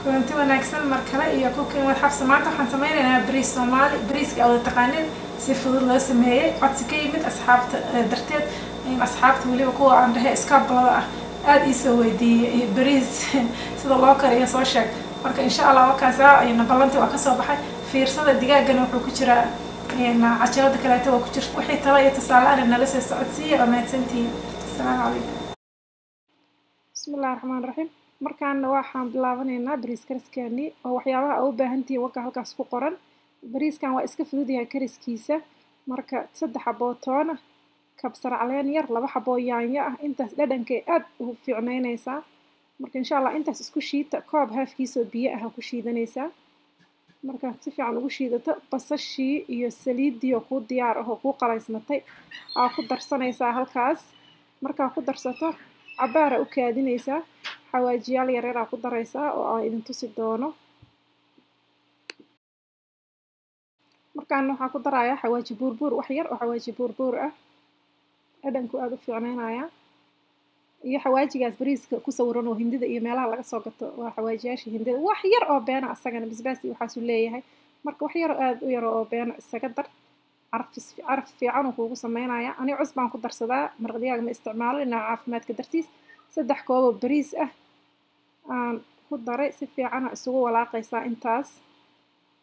كنت wanaagsan mar kale iyo cooking with xabsa maanta waxaan sameynaynaa bariis Soomaali bariiska aad taqaanid si fudud loo sameeyay codsi ka yimid asxaabta darteed asxaabta waliba kuwa aan dhahay iskaabada ah aad ii soo weydiiyay bariis sida loo kariyo soo sheeg marka insha Allah wakaas ayna ballantii waa ka soo baxay fiirsada digaagana wuxuu ku jiraa cajalada kale oo ku jirto wixii tala iyo tusaale aan nala soo socodsiiyay oo mahadsantiin assalaamu calaykum bismillaahir rahmaanir rahiim markaan waxaan bilaabanaynaa bariis kariskani oo waxyaabaha u baahan tahay waka halkaas ku qoran bariiskan waa iska fudud yahay kariskiisa marka 3 xabo toona kabsar caleen yar 2 xabo yaanyo ah intaas dhadhanka aad u fiicnaynaysaa marka insha Allah intaas isku shiita koob halfkiisa biyo ah ku shiidanaysaa marka si fiican ugu shiidato basashii iyo saliidii ku diyaar ah oo ku qalaysmatay aa ku darsanaysaa halkaas marka ku darsato cabaara u kaadinaysaa xawaajiyaal yaryar ku daraysaa oo aan idin tusi doono markaan waxa ku darayaa xawaaji buurbuur wax yar oo xawaaji buurbuur ah dhadhanku aad u fiicnaanaya iyo xawaajigaas bariiska ku sawiran oo hindida iyo meelaha laga soo gato waa xawaajiyaasha hindida wax yar oo beena asagana basbaas iyo waxa uu leeyahay marka wax yar aad u yar oo beena isaga dar caraf fiican oo kugu sameynaya ani cusbaan ku darsadaa marqadiyaaga ma isticmaalo inaa caafimaadka dartiis 3 koob bariis ah aan ku daray si fiican isugu walaaqaysaa intaas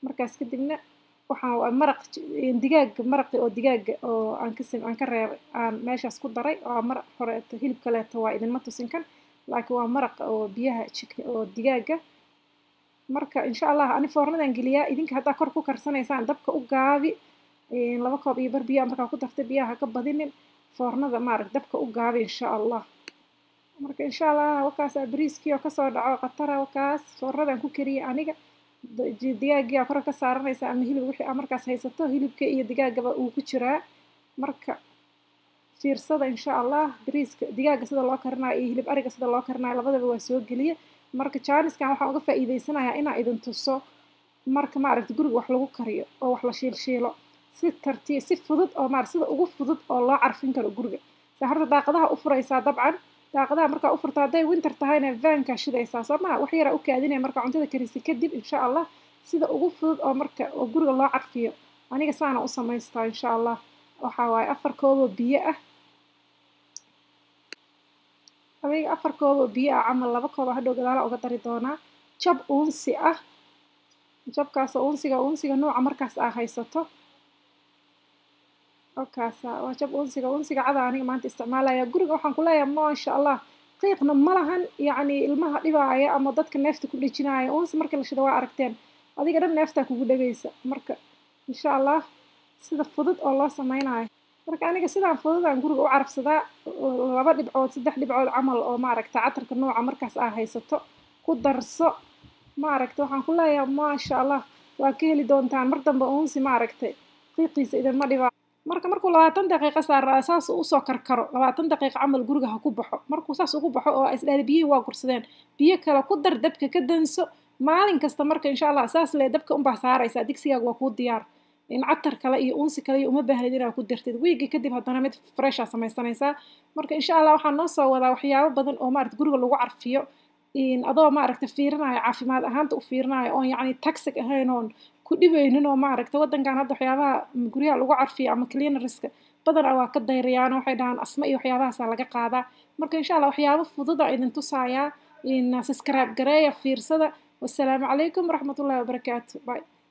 markaas kadibna waxaan maraq maraqi oo digaaga oo aan ka reebay aan meeshaas ku daray oo maraq hore hilib kale waa idin ma tusin kan laakiin waa maraq oo biyaha chicken oo digaaga marka insha Allah ani foornadan galiyaa idinka hadda kor ku karsanaysaan dabka u gaabi 2 koob iyo bar biyo marka ku dartay biyaha ka badinin foornada maraq dabka u gaabi insha Allah marka insha Allah wakaas bariiskii oo ka soo dhaco qatara wakaas foornadan ku kariye aniga digaaga kor ka saaranaysa ama hilib wixii markaas haysato hilibka iyo digaagaba uu ku jiraa marka fiirsada insha Allah bariiska digaaga sida loo karinayo iyo hilib ariga sida loo karinayo labadaba waa soo galiye marka jaaniskan waxaan uga faa'iideysanayaa inaan idin tuso marka ma aragti guriga wax lagu kariyo oo wax la shiilo si tartiib si fudud oo sida ugu fudud oo loo carfin karo guriga saarta daaqadaha u furaysaa dabcan daaqadaha marka u furtaa day winter tahayna vanka shidaysaa Soomaa wax yar u kaadinay marka cuntada karisi kadib insha Allah sida ugu fudud oo marka oo guriga loo carfiyo aniga saana u samaystaa insha Allah waxa waay 4 koob biyo ah adiga 4 koob biyo ah ama 2 koob hadhow gadaal uga dari doonaa jab uunsi ah jabkaas uunsiga nooca markaas haysato okaasa waa jab uunsiga cada aniga maanta isticmaalaya guriga waxaan ku leeyahay ma sha Allah qiiqna malahan yaani ilmaha dhibaaya ama dadka neefta ku dhijinaya uunsi markii la shido waa aragteen adiga dhan neefta kugu dhageysa marka insha Allah sida fudud oo loo sameeynayo marka aniga sidaan fudud aan guriga u carfsadaa 2 dhibcood 3 dhibcood camal oo ma aragta catarka nooca markaas haysato ku darso ma aragta waxaan ku leeyahay ma sha Allah waa ka heli doontaan mar dambe uunsi ma aragtay qiiqiisa idan ma dhibaa marka markuu 20 daqiiqo saaraa saas uu soo karkaro 20 daqiiqo camal guriga ha ku baxo markuu saas ugu baxo oo isdhaali biyo waa gursadeen biyo kale ku dar dabka ka danso maalin kasta marka insha Allah saas lee dabka u baa saaraysa digsigaaga waa ku diyaar in catar kale iyo uunsi kale iyo uma baahnid inaad ku dirtid weegi kadib haddana mid fresh ah samaysanaysaa marka insha Allah waxaan noo soo wadaa waxyaabo badan oo guriga lagu carfiyo in adoo fiirinayo caafimaad ahaanta u fiirinayo oo yaani toxic ahayn oo ku dhibaynin oo wadankan hadda waxyaabaha guriga lagu carfiyo ama cleanerska badan waa ka dayriyaan waxay dhahan asma iyo waxyaabahaas laga qaadaa marka insha Allah waxyaabo fudud ah idin tusaaya in subscribe gareeya fiirsada wassalaamu calaykum waraxmatullaahi wabarakaatuh bye